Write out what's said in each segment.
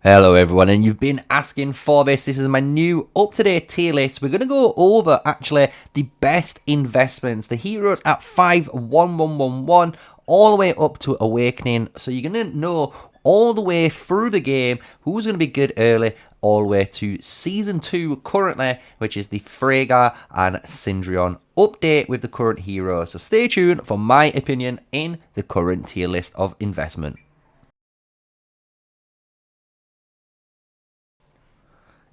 Hello everyone, and you've been asking for this. This is my new up-to-date tier list. We're going to go over actually the best investments, the heroes at 5-1-1-1-1 all the way up to Awakening. So you're going to know all the way through the game who's going to be good early all the way to Season 2 currently, which is the Ffraegar and Syndrion update with the current heroes. So stay tuned for my opinion in the current tier list of investment.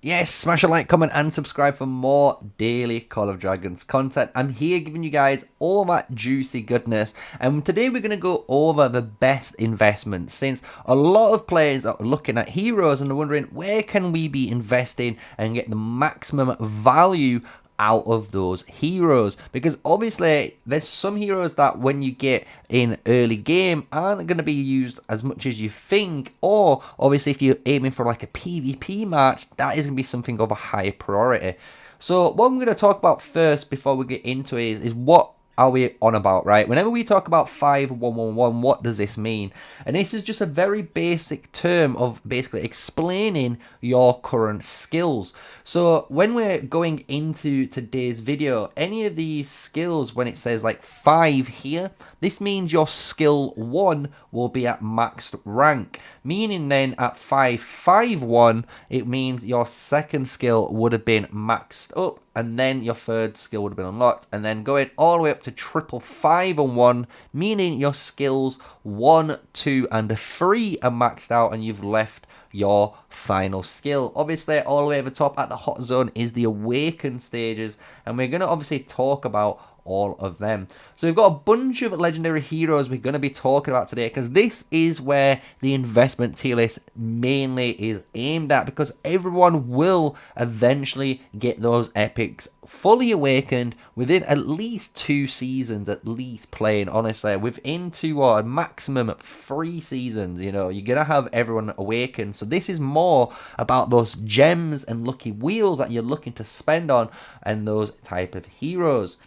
Yes, smash a like, comment, and subscribe for more daily Call of Dragons content. I'm here giving you guys all that juicy goodness, and today we're going to go over the best investments, since a lot of players are looking at heroes and are wondering where can we be investing and get the maximum value out of those heroes, because obviously there's some heroes that when you get in early game aren't going to be used as much as you think, or obviously if you're aiming for like a PvP match, that is going to be something of a high priority. So what I'm going to talk about first before we get into it is what are we on about, right? Whenever we talk about 5-1-1-1, what does this mean? And this is just a very basic term of basically explaining your current skills. So when we're going into today's video, any of these skills, when it says like 5 here, this means your skill 1 will be at maxed rank, meaning then at 5-5-1, it means your second skill would have been maxed up, and then your third skill would have been unlocked, and then going all the way up to 5-5-1, meaning your skills 1, 2, and 3 are maxed out, and you've left your final skill. Obviously, all the way at the top at the hot zone is the awakened stages, and we're going to obviously talk about all of them. So we've got a bunch of legendary heroes we're going to be talking about today, because this is where the investment tier list mainly is aimed at, because everyone will eventually get those epics fully awakened within at least 2 seasons, at least playing, honestly, within 2 or a maximum of 3 seasons. You know, you're going to have everyone awakened. So this is more about those gems and lucky wheels that you're looking to spend on and those type of heroes.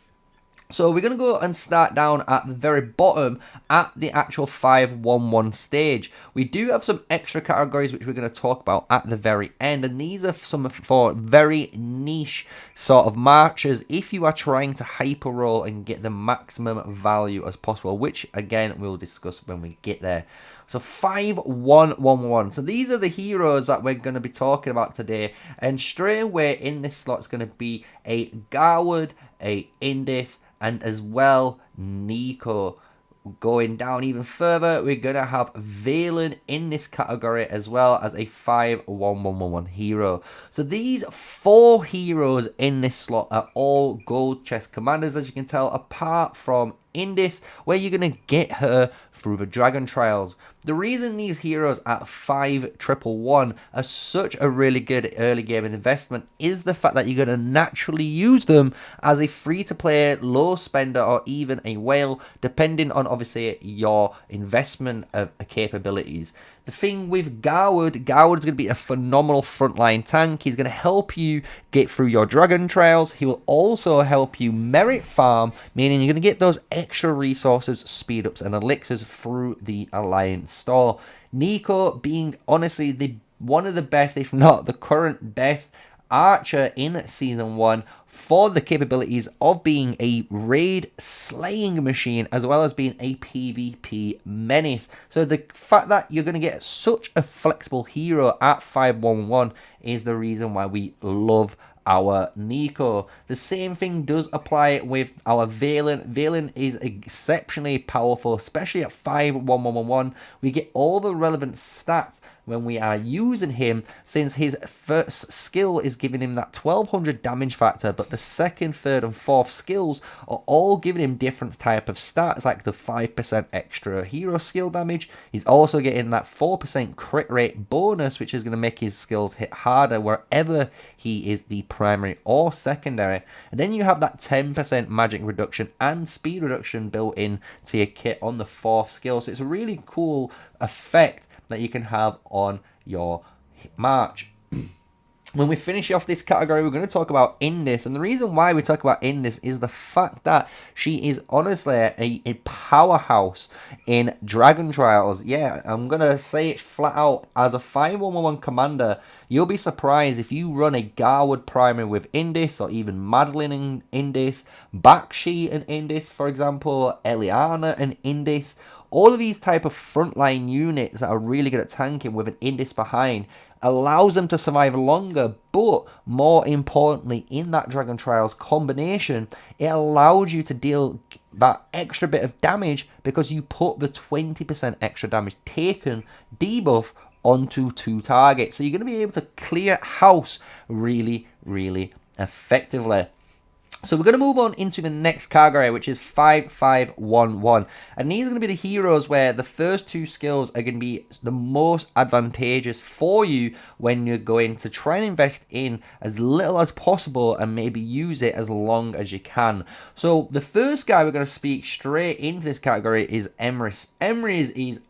So we're going to go and start down at the very bottom at the actual 5-1-1 stage. We do have some extra categories which we're going to talk about at the very end, and these are some for very niche sort of marchers if you are trying to hyper roll and get the maximum value as possible, which again we'll discuss when we get there. So 5-1-1-1. So these are the heroes that we're going to be talking about today, and straight away in this slot is going to be a Garwood, a Indis, and as well Nico. Going down even further, we're going to have Velyn in this category, as well as a 5-1-1-1 hero. So these 4 heroes in this slot are all gold chest commanders, as you can tell, apart from Indis, where you're going to get her through the Dragon Trials. The reason these heroes at 5-1-1 are such a really good early game investment is the fact that you're going to naturally use them as a free-to-play, low spender, or even a whale, depending on obviously your investment capabilities. The thing with Garwood is going to be a phenomenal frontline tank. He's going to help you get through your Dragon Trials. He will also help you merit farm, meaning you're going to get those extra resources, speed ups, and elixirs through the Alliance store. Nico being honestly one of the best, if not the current best archer in Season 1 for the capabilities of being a raid slaying machine, as well as being a PvP menace. So the fact that you're going to get such a flexible hero at 5-1-1 is the reason why we love our Nico. The same thing does apply with our Velyn. Velyn is exceptionally powerful, especially at 5-1-1-1. We get all the relevant stats when we are using him, since his first skill is giving him that 1200 damage factor, but the second, third, and fourth skills are all giving him different type of stats, like the 5% extra hero skill damage. He's also getting that 4% crit rate bonus, which is going to make his skills hit harder wherever he is the primary or secondary. And then you have that 10% magic reduction and speed reduction built in to your kit on the 4th skill. So it's a really cool effect that you can have on your march. When we finish off this category, we're going to talk about Indis. And the reason why we talk about Indis is the fact that she is honestly a powerhouse in Dragon Trials. Yeah, I'm going to say it flat out. As a 5111 commander, you'll be surprised if you run a Garwood primary with Indis, or even Madeline in Indis, Bakshi and Indis, for example, Eliana and Indis. All of these type of frontline units that are really good at tanking with an Indis behind allows them to survive longer, but more importantly, in that Dragon Trials combination, it allows you to deal that extra bit of damage because you put the 20% extra damage taken debuff onto 2 targets. So you're going to be able to clear house really, really effectively. So we're going to move on into the next category, which is 5511. And these are going to be the heroes where the first 2 skills are going to be the most advantageous for you when you're going to try and invest in as little as possible and maybe use it as long as you can. So the first guy we're going to speak straight into this category is Emrys. Emrys is...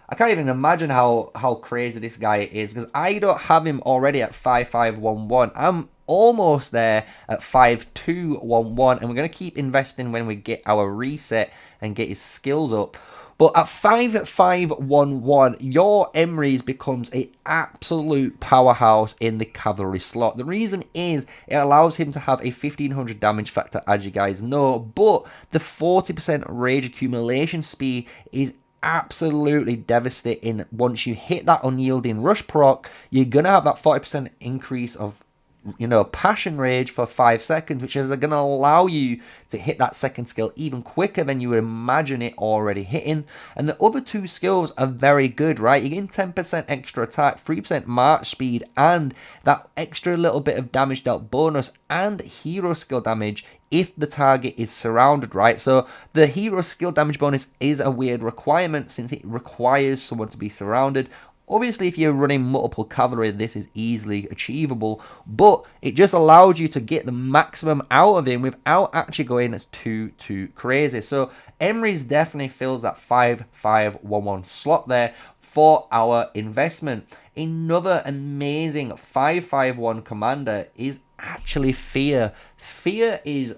I can't even imagine how crazy this guy is, because I don't have him already at 5511. I'm almost there at 5211, and we're going to keep investing when we get our reset and get his skills up. But at 5511, your Emrys becomes an absolute powerhouse in the cavalry slot. The reason is it allows him to have a 1500 damage factor, as you guys know, but the 40% rage accumulation speed is absolutely devastating. Once you hit that unyielding rush proc, you're gonna have that 40% increase of, you know, passion rage for 5 seconds, which is going to allow you to hit that second skill even quicker than you imagine it already hitting. And the other 2 skills are very good, right? You're getting 10% extra attack, 3% march speed, and that extra little bit of damage dealt bonus and hero skill damage if the target is surrounded, right? So the hero skill damage bonus is a weird requirement since it requires someone to be surrounded. Obviously, if you're running multiple cavalry, this is easily achievable, but it just allows you to get the maximum out of him without actually going too crazy. So Emrys definitely fills that 5511 slot there for our investment. Another amazing 551 commander is actually Fear. Fear is,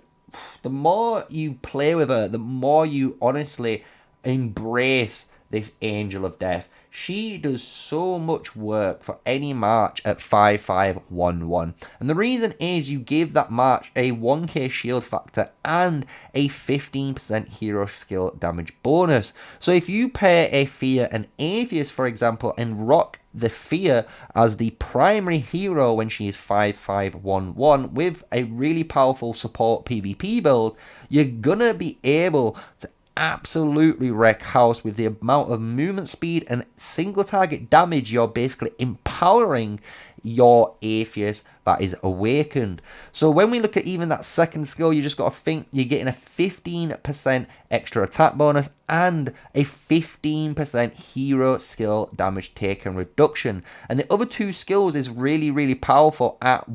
the more you play with her, the more you honestly embrace this Angel of Death. She does so much work for any march at 5511. And the reason is you give that march a 1k shield factor and a 15% hero skill damage bonus. So if you pair a Fear and Atheist, for example, and rock the Fear as the primary hero when she is 5511 with a really powerful support PvP build, you're gonna be able to absolutely wreck house with the amount of movement speed and single target damage you're basically empowering your Atheist that is awakened. So when we look at even that second skill, you just got to think you're getting a 15% extra attack bonus and a 15% hero skill damage taken reduction. And the other 2 skills is really powerful at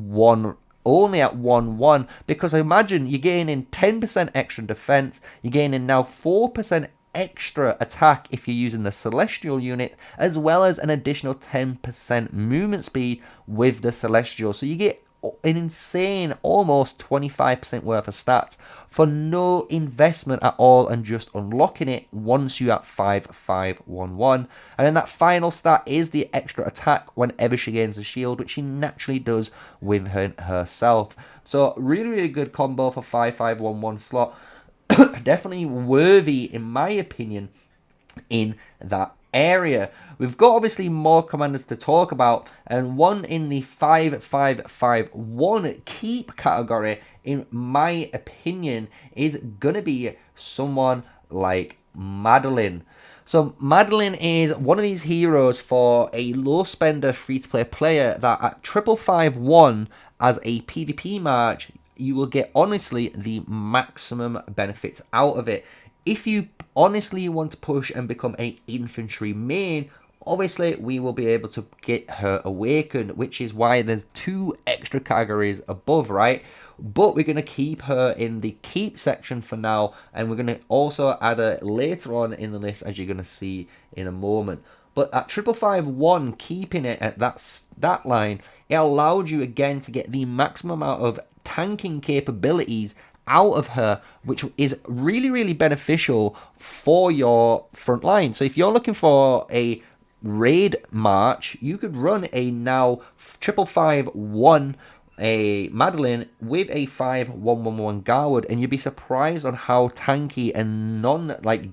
only at 1-1, because imagine you're gaining 10% extra defense, you're gaining now 4% extra attack if you're using the Celestial unit, as well as an additional 10% movement speed with the Celestial. So you get an insane almost 25% worth of stats for no investment at all and just unlocking it once you're at 5511. And then that final stat is the extra attack whenever she gains a shield, which she naturally does with herself. So really good combo for 5511 slot. Definitely worthy, in my opinion, in that area. We've got obviously more commanders to talk about, and one in the 5551 keep category, in my opinion, is gonna be someone like Madeline. So Madeline is one of these heroes for a low spender free-to-play player that at 5551 as a PvP match, you will get honestly the maximum benefits out of it. If you honestly want to push and become an infantry main, obviously we will be able to get her awakened, which is why there's 2 extra categories above, right? But we're going to keep her in the keep section for now, and we're going to also add her later on in the list, as you're going to see in a moment. But at 555-1, keeping it at that line, it allowed you again to get the maximum amount of tanking capabilities out of her, which is really, really beneficial for your front line. So if you're looking for a raid march, you could run a now 555-1 a Madeline with a 5111 Garwood, and you'd be surprised on how tanky and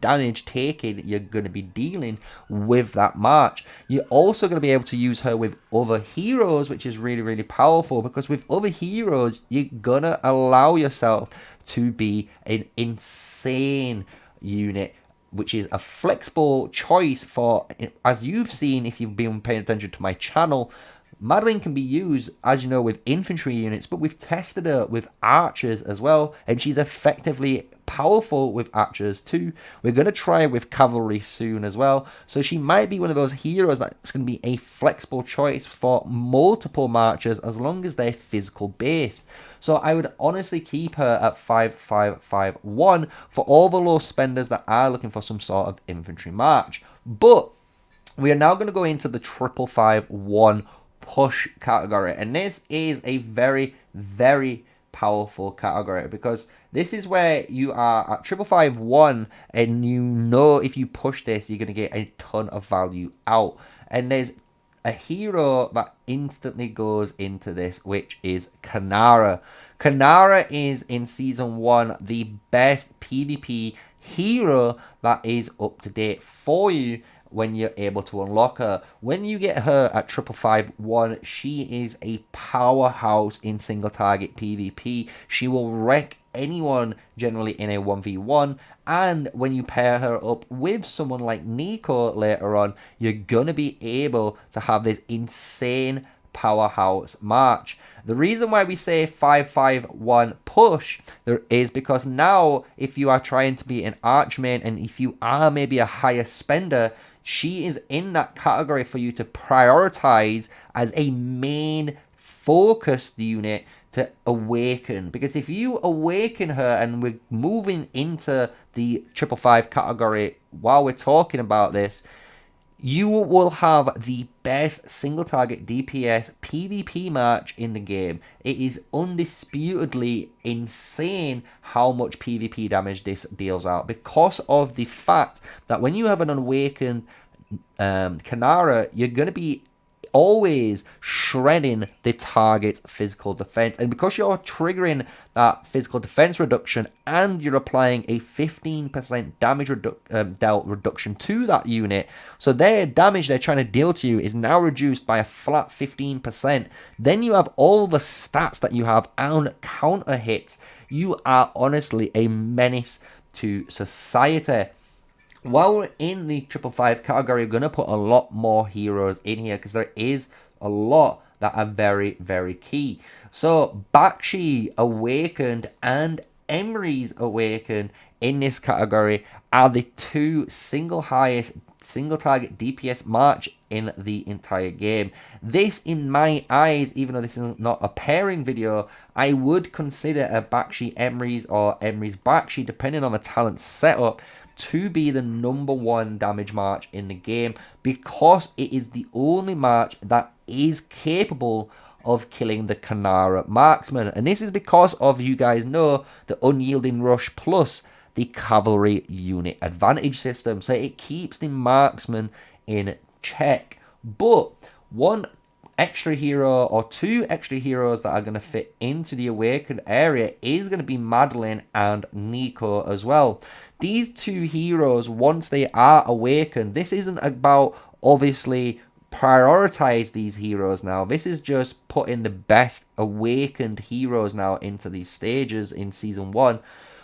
damage taking you're going to be dealing with that march. You're also going to be able to use her with other heroes, which is really, really powerful, because with other heroes you're going to allow yourself to be an insane unit, which is a flexible choice for, as you've seen if you've been paying attention to my channel, Madeline can be used, as you know, with infantry units, but we've tested her with archers as well, and she's effectively powerful with archers too. We're going to try with cavalry soon as well, so she might be one of those heroes that's going to be a flexible choice for multiple marchers as long as they're physical based. So I would honestly keep her at 5551 for all the low spenders that are looking for some sort of infantry march. But we are now going to go into the 5551 push category, and this is a very, very powerful category, because this is where you are at 5551 and you know if you push this you're going to get a ton of value out, and there's a hero that instantly goes into this, which is Kanara. Kanara is in season 1 the best PvP hero that is up to date for you when you're able to unlock her. When you get her at 5551, she is a powerhouse in single target PvP. She will wreck anyone generally in a 1v1, and when you pair her up with someone like Nico later on, you're gonna be able to have this insane powerhouse march. The reason why we say 551 push there is because now if you are trying to be an archmain, and if you are maybe a higher spender, she is in that category for you to prioritize as a main focused unit to awaken. Because if you awaken her, and we're moving into the 555 category while we're talking about this, you will have the best single target DPS PvP match in the game. It is undisputedly insane how much PvP damage this deals out, because of the fact that when you have an awakened Kanara, you're going to be always shredding the target's physical defense, and because you're triggering that physical defense reduction and you're applying a 15% damage dealt reduction to that unit, so their damage they're trying to deal to you is now reduced by a flat 15%. Then you have all the stats that you have on counter hits. You are honestly a menace to society. While we're in the 555 category, we're going to put a lot more heroes in here, because there is a lot that are very, very key. So Bakshi Awakened and Emery's Awakened in this category are the two highest single target DPS march in the entire game. This, in my eyes, even though this is not a pairing video, I would consider a Bakshi Emery's or Emery's Bakshi, depending on the talent setup, to be the #1 damage march in the game, because it is the only march that is capable of killing the Kanara marksman. And this is because of, you guys know, the unyielding rush plus the cavalry unit advantage system, so it keeps the marksman in check. But one extra hero or two extra heroes that are going to fit into the awakened area is going to be Madeline and Nico as well. These two heroes, once they are awakened, this isn't about obviously prioritize these heroes now. This is just putting the best awakened heroes now into these stages in season 1.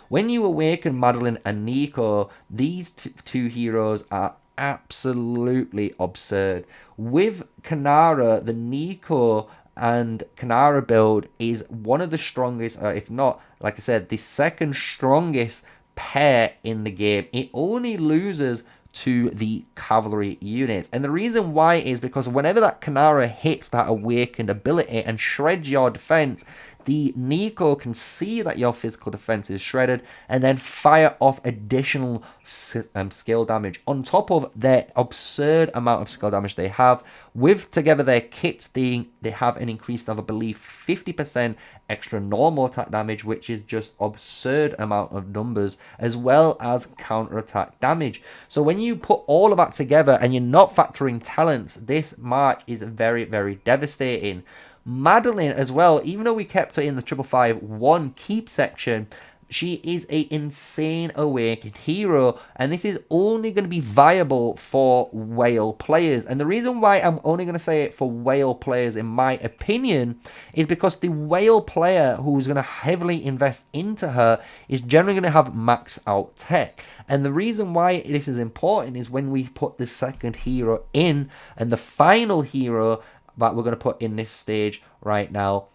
When you awaken Madeline and Nico, these two heroes are absolutely absurd. With Kanara, the Nico and Kanara build is one of the strongest, if not, like I said, the second strongest pair in the game. It only loses to the cavalry units, and the reason why is because whenever that Kanara hits that awakened ability and shreds your defense, the Nico can see that your physical defense is shredded and then fire off additional skill damage on top of their absurd amount of skill damage they have. With together their kits, they have an increase of, I believe, 50% extra normal attack damage, which is just absurd amount of numbers, as well as counter attack damage. So when you put all of that together and you're not factoring talents, this March is very, very devastating. Madeline as well, even though we kept her in the 555-1 keep section, she is a insane awakened hero, and this is only going to be viable for whale players. And the reason why I'm only going to say it for whale players, in my opinion, is because the whale player who's going to heavily invest into her is generally going to have max out tech. And the reason why this is important is when we put the second hero in, and the final hero that we're going to put in this stage right now,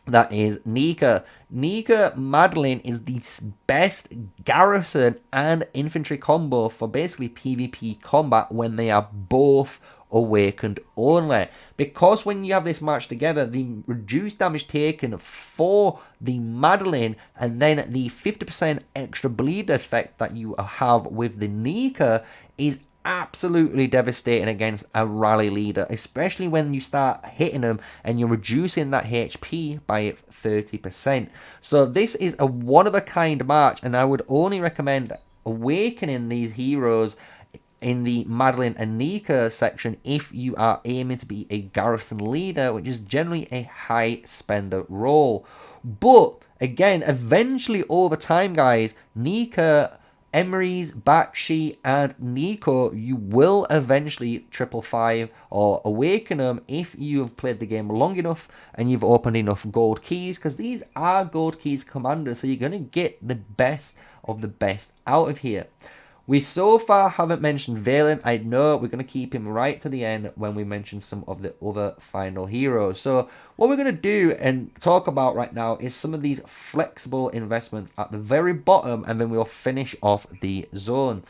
that is Nika. Nika Madeline is the best garrison and infantry combo for basically PvP combat when they are both awakened only. Because when you have this match together, the reduced damage taken for the Madeline and then the 50% extra bleed effect that you have with the Nika is absolutely devastating against a rally leader, especially when you start hitting them and you're reducing that HP by 30%. So this is a one-of-a-kind match, and I would only recommend awakening these heroes in the Madeline and Nika section if you are aiming to be a garrison leader, which is generally a high spender role. But again, eventually over time, guys, Nika, Emery's, Bakshi, and Nico, you will eventually 555 or awaken them if you have played the game long enough and you've opened enough gold keys, because these are gold keys commanders, so you're going to get the best of the best out of here. We so far haven't mentioned Velyn. I know we're going to keep him right to the end when we mention some of the other final heroes. So what we're going to do and talk about right now is some of these flexible investments at the very bottom, and then we'll finish off the zone.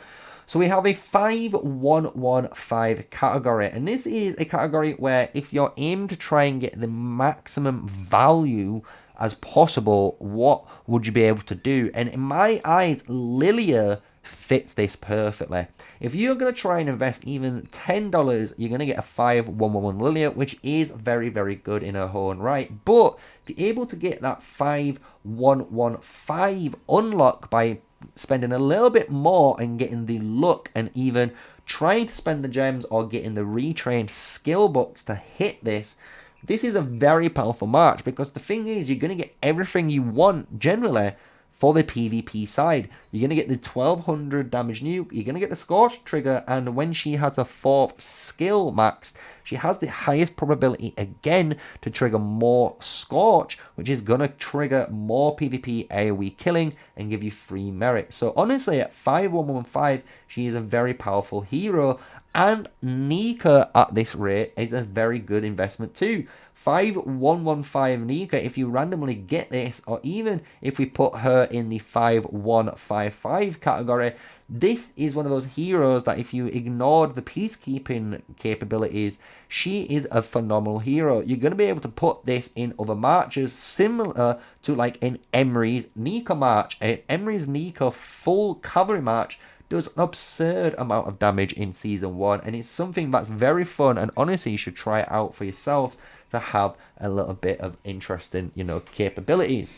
So we have a 5-1-1-5 category, and this is a category where if you're aiming to try and get the maximum value as possible, what would you be able to do? And in my eyes, Lilia fits this perfectly. If you're going to try and invest even $10, you're going to get a 5-1-1-1 Lilia, which is very, very good in her own right. But if you're able to get that 5-1-1-5 unlock by spending a little bit more and getting the luck and even trying to spend the gems or getting the retrained skill books to hit this, this is a very powerful march, because the thing is, you're going to get everything you want generally for the PvP side. You're going to get the 1200 damage nuke, you're going to get the Scorch trigger, and when she has a 4th skill maxed, she has the highest probability again to trigger more Scorch, which is going to trigger more PvP AoE killing and give you free merit. So honestly, at 5-1-1-5, she is a very powerful hero, and Nika at this rate is a very good investment too. 5-1-1-5 Nika, if you randomly get this, or even if we put her in the 5-1-5-5 category, this is one of those heroes that if you ignored the peacekeeping capabilities, she is a phenomenal hero. You're going to be able to put this in other marches similar to like an Emery's Nika march. Emery's Nika full cavalry march does an absurd amount of damage in Season 1, and it's something that's very fun, and honestly you should try it out for yourselves to have a little bit of interesting, capabilities.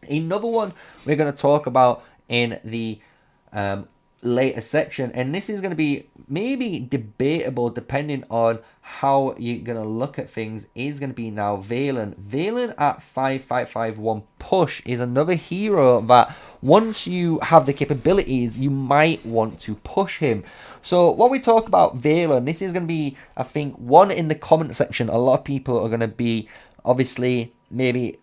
Another one we're going to talk about in the later section, and this is going to be maybe debatable depending on how you're going to look at things, is going to be now Velyn. Velyn at 5-5-5-1 push is another hero that once you have the capabilities, you might want to push him. So what we talk about Velyn, this is going to be, I think, one in the comment section. A lot of people are going to be obviously maybe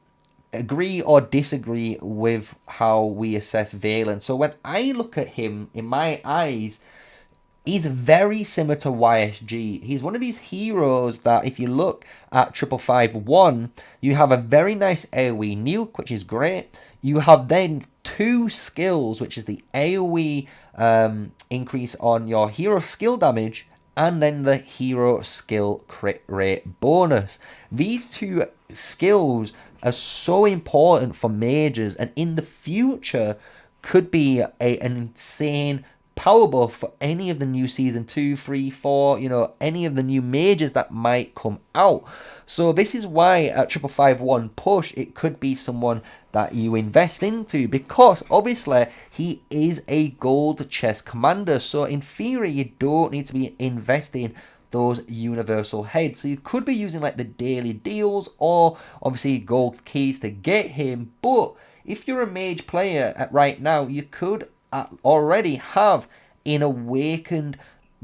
agree or disagree with how we assess Velyn. So when I look at him, in my eyes, he's very similar to YSG. He's one of these heroes that if you look at 555-1, you have a very nice AoE nuke, which is great. You have then 2 skills, which is the AoE increase on your hero skill damage and then the hero skill crit rate bonus. These two skills are so important for mages, and in the future could be an insane power buff for any of the new season 2, 3, 4, you know, any of the new mages that might come out. So this is why at 5551 push, it could be someone that you invest into, because obviously he is a gold chest commander. So in theory, you don't need to be investing those universal heads. So you could be using like the daily deals or obviously gold keys to get him. But if you're a mage player right now, you could already have an awakened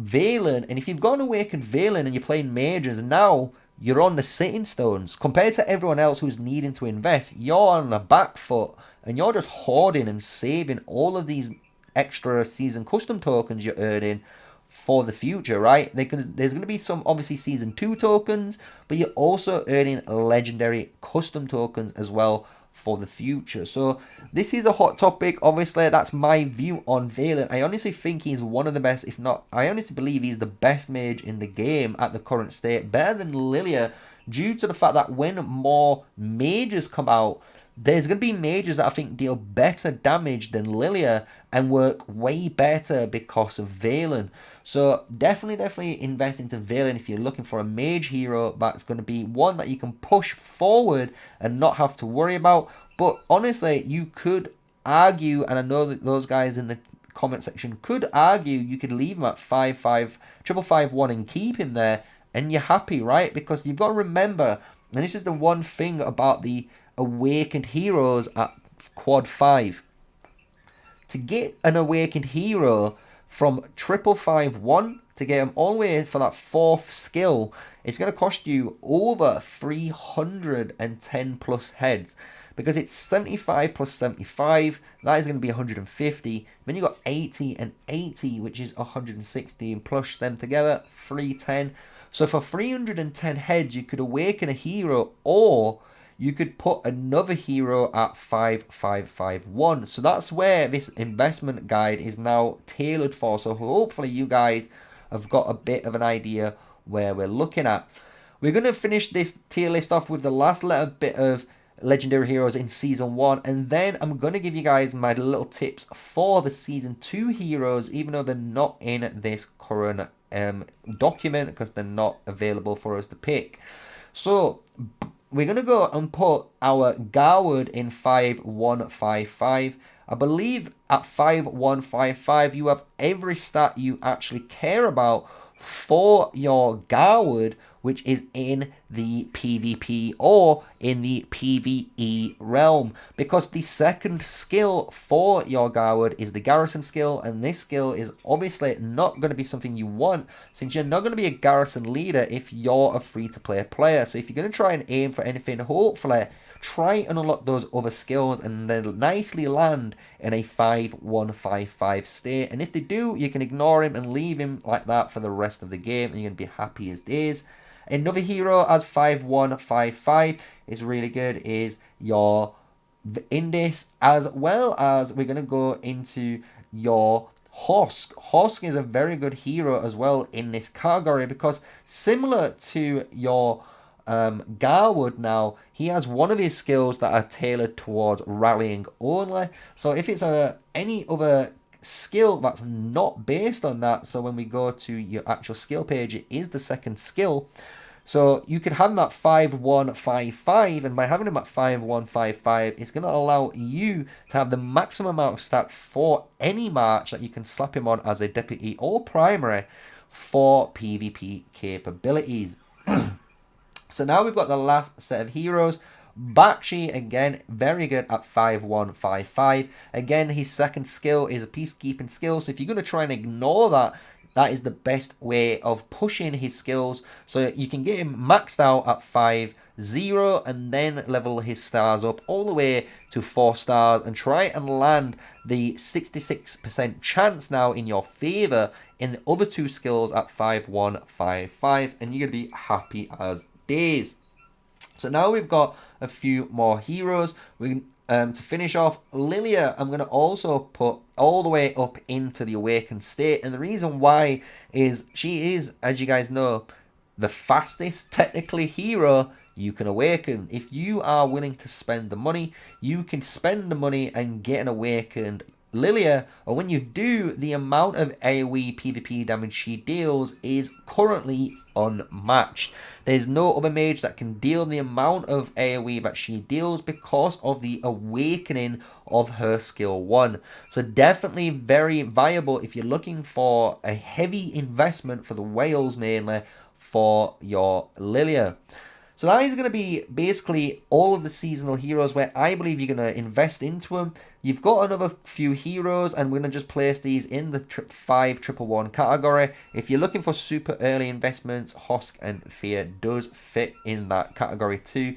Velyn. And if you've got an awakened Velyn and you're playing mages, now you're on the sitting stones. Compared to everyone else who's needing to invest, you're on the back foot and you're just hoarding and saving all of these extra season custom tokens you're earning for the future, right? There's going to be some obviously season 2 tokens, but you're also earning legendary custom tokens as well for the future. So this is a hot topic. Obviously, that's my view on Velyn. I honestly think he's one of the best, if not, I honestly believe he's the best mage in the game at the current state, better than Lilia, due to the fact that when more mages come out, there's going to be mages that I think deal better damage than Lilia and work way better because of Velyn. So definitely invest into Velyn if you're looking for a mage hero that's going to be one that you can push forward and not have to worry about. But honestly, you could argue, and I know that those guys in the comment section could argue, you could leave him at 55551 and keep him there and you're happy, right? Because you've got to remember, and this is the one thing about the awakened heroes at quad 5, to get an awakened hero from 5551 to get him all the way for that 4th skill, it's going to cost you over 310 plus heads, because it's 75 plus 75, that is going to be 150. Then you got 80 and 80, which is 160, and plus them together 310. So for 310 heads, you could awaken a hero, or you could put another hero at 5551. So that's where this investment guide is now tailored for. So hopefully you guys have got a bit of an idea where we're looking at. We're going to finish this tier list off with the last little bit of legendary heroes in season 1, and then I'm going to give you guys my little tips for the season 2 heroes, even though they're not in this current document because they're not available for us to pick. So we're going to go and put our Garwood in 5155. I believe at 5155 you have every stat you actually care about for your Garwood, which is in the PvP or in the PvE realm, because the second skill for your Garwood is the garrison skill, and this skill is obviously not going to be something you want, since you're not going to be a garrison leader if you're a free-to-play player. So if you're going to try and aim for anything, hopefully try and unlock those other skills and then nicely land in a 5155 state. And if they do, you can ignore him and leave him like that for the rest of the game, and you're going to be happy as days. Another hero as 5155 is really good is your Indis, as well as we're going to go into your Husk. Husk is a very good hero as well in this category, because similar to your Garwood now, he has one of his skills that are tailored towards rallying only. So if it's any other skill that's not based on that, so when we go to your actual skill page, it is the second skill. So you could have him at 5155, and by having him at 5155, it's going to allow you to have the maximum amount of stats for any march that you can slap him on as a deputy or primary for PvP capabilities. So now we've got the last set of heroes. Bakshi, again, very good at 5155. Again, his second skill is a peacekeeping skill, so if you're going to try and ignore that, that is the best way of pushing his skills. So you can get him maxed out at 50 and then level his stars up all the way to 4 stars and try and land the 66% chance now in your favor in the other 2 skills at 5155, and you're going to be happy as days. So now we've got a few more heroes. To finish off, Lilia, I'm going to also put all the way up into the awakened state. And the reason why is she is, as you guys know, the fastest technically hero you can awaken. If you are willing to spend the money, you can spend the money and get an awakened Lilia, or when you do, the amount of AoE PvP damage she deals is currently unmatched. There's no other mage that can deal the amount of AoE that she deals because of the awakening of her skill 1. So definitely very viable if you're looking for a heavy investment for the whales mainly for your Lilia. So that is going to be basically all of the seasonal heroes where I believe you're going to invest into them. You've got another few heroes, and we're going to just place these in the 5-1-1 category. If you're looking for super early investments, Hosk and Fear does fit in that category too.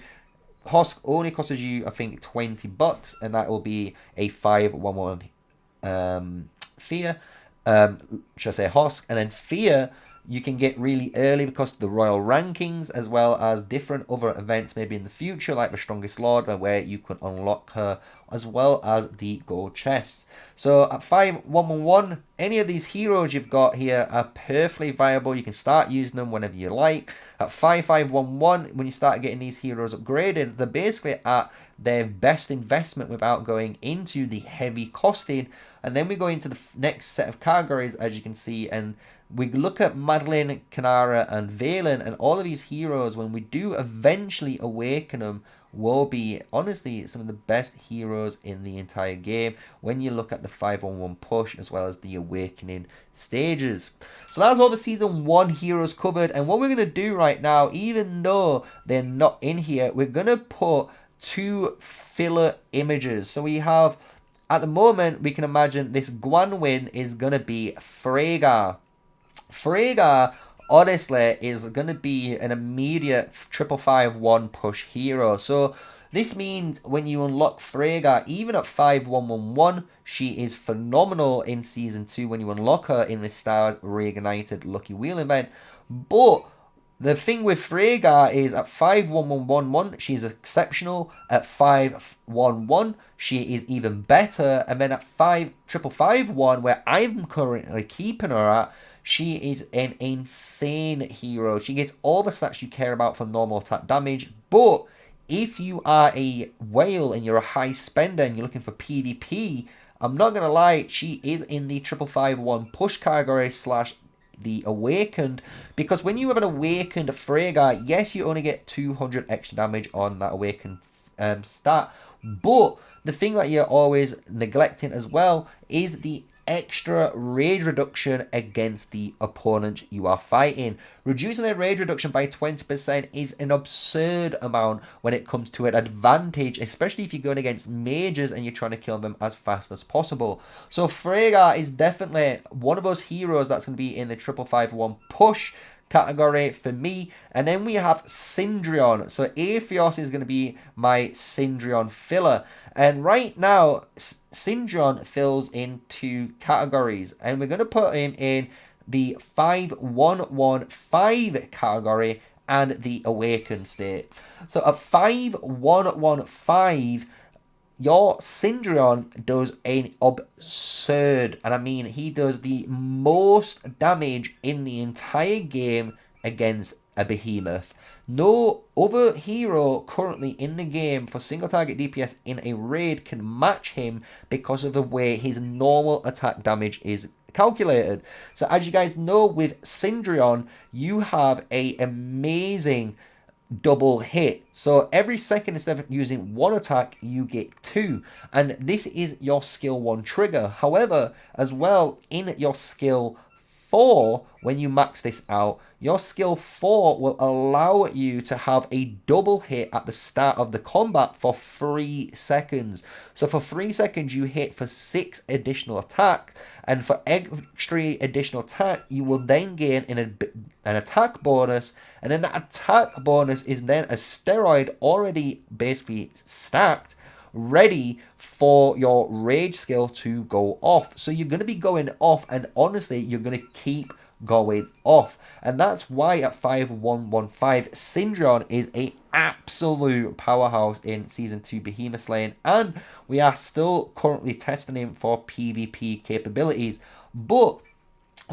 Hosk only costs you, I think, $20, and that will be a 5-1-1 Fear. Should I say Hosk? And then Fear you can get really early because of the royal rankings, as well as different other events maybe in the future, like the Strongest Lord, where you can unlock her, as well as the gold chests. So at 5-1-1-1, any of these heroes you've got here are perfectly viable. You can start using them whenever you like. At 5-5-1-1, when you start getting these heroes upgraded, they're basically at their best investment without going into the heavy costing. And then we go into the next set of categories, as you can see, and we look at Madeline, Kanara, and Velyn, and all of these heroes, when we do eventually awaken them, will be, honestly, some of the best heroes in the entire game when you look at the 5-on-1 push, as well as the awakening stages. So that's all the Season 1 heroes covered, and what we're going to do right now, even though they're not in here, we're going to put 2 filler images. So we have, at the moment, we can imagine this Gwanwyn is going to be Ffraegar. Ffraegar, honestly, is going to be an immediate 5-5-1 push hero. So this means when you unlock Ffraegar, even at 5-1-1-1, she is phenomenal in Season 2 when you unlock her in the Stars Reignited Lucky Wheel event. But the thing with Ffraegar is at 5-1-1-1-1, she's exceptional. At 5-1-1, she is even better. And then at 5-5-5-1, where I'm currently keeping her at, she is an insane hero. She gets all the stats you care about for normal attack damage. But if you are a whale and you're a high spender and you're looking for PvP, I'm not going to lie, she is in the 5-5-1 push category / the awakened, because when you have an awakened Ffraegar, yes, you only get 200 extra damage on that awakened stat, but the thing that you're always neglecting as well is the extra rage reduction against the opponent you are fighting. Reducing their rage reduction by 20% is an absurd amount when it comes to an advantage, especially if you're going against mages and you're trying to kill them as fast as possible. So Ffraegar is definitely one of those heroes that's going to be in the 5-5-1 push category for me. And then we have Syndrion. So Aethios is going to be my Syndrion filler. And right now, Syndrion fills in 2 categories. And we're going to put him in the 5-1-1-5 category and the awakened state. So at 5-1-1-5, your Syndrion does an absurd, and I mean he does the most damage in the entire game against a behemoth. No other hero currently in the game for single target DPS in a raid can match him because of the way his normal attack damage is calculated. So as you guys know, with Syndrion, you have an amazing double hit. So every second, instead of using 1 attack, you get 2. And this is your skill 1 trigger. However, as well, in your skill 4, when you max this out, your skill 4 will allow you to have a double hit at the start of the combat for 3 seconds. So for 3 seconds, you hit for 6 additional attacks. And for extra additional attack, you will then gain an attack bonus. And then that attack bonus is then a steroid already basically stacked, ready for your rage skill to go off. So you're going to be going off, and honestly, you're going to keep going off. And that's why at 5115, Syndrion is a absolute powerhouse in Season 2 Behemoth Slaying, and we are still currently testing him for PvP capabilities. But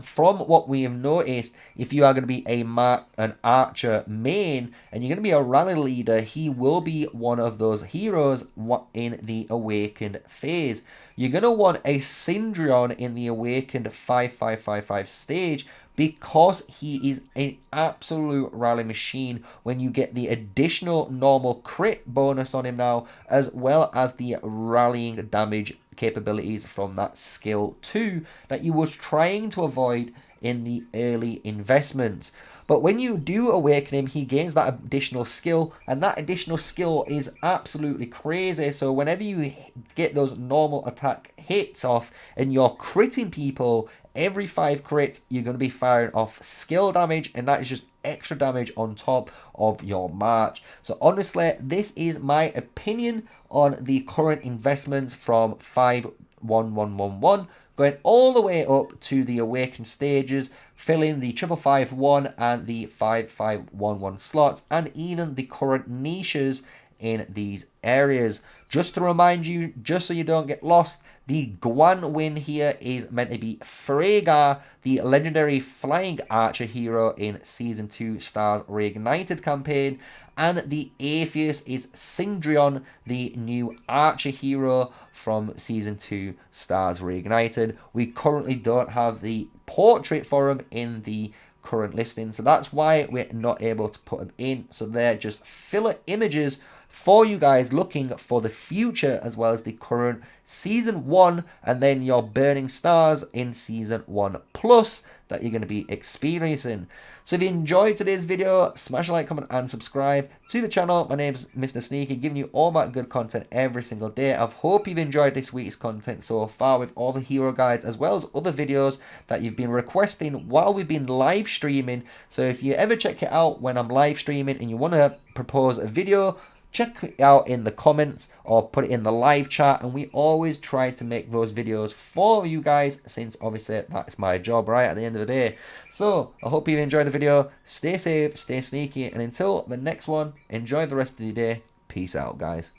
from what we have noticed, if you are going to be an archer main and you're going to be a rally leader, he will be one of those heroes in the awakened phase. You're going to want a Syndrion in the awakened 5555 stage, because he is an absolute rally machine when you get the additional normal crit bonus on him now, as well as the rallying damage capabilities from that skill 2 that you was trying to avoid in the early investment. But when you do awaken him, he gains that additional skill, and that additional skill is absolutely crazy. So whenever you get those normal attack hits off and you're critting people, every 5 crits, you're going to be firing off skill damage, and that is just extra damage on top of your march. So honestly, this is my opinion on the current investments from 51111 going all the way up to the awakened stages, filling the 5551 and the 5511 slots, and even the current niches in these areas. Just to remind you, just so you don't get lost, the Guan win here is meant to be Ffraegar, the legendary flying archer hero in Season 2 Stars Reignited campaign, and the Atheist is Syndrion, the new archer hero from Season 2 Stars Reignited. We currently don't have the portrait for him in the current listing, so that's why we're not able to put them in. So they're just filler images for you guys looking for the future, as well as the current Season 1 and then your burning stars in Season 1 plus that you're going to be experiencing. So if you enjoyed today's video, smash a like, comment and subscribe to the channel. My name's MrSneakyy, giving you all that good content every single day. I hope you've enjoyed this week's content so far with all the hero guides, as well as other videos that you've been requesting while we've been live streaming. So if you ever check it out when I'm live streaming and you want to propose a video, check it out in the comments or put it in the live chat, and we always try to make those videos for you guys, since obviously that's my job right at the end of the day. So I hope you enjoyed the video. Stay safe, stay sneaky, and until the next one, enjoy the rest of your day. Peace out, guys.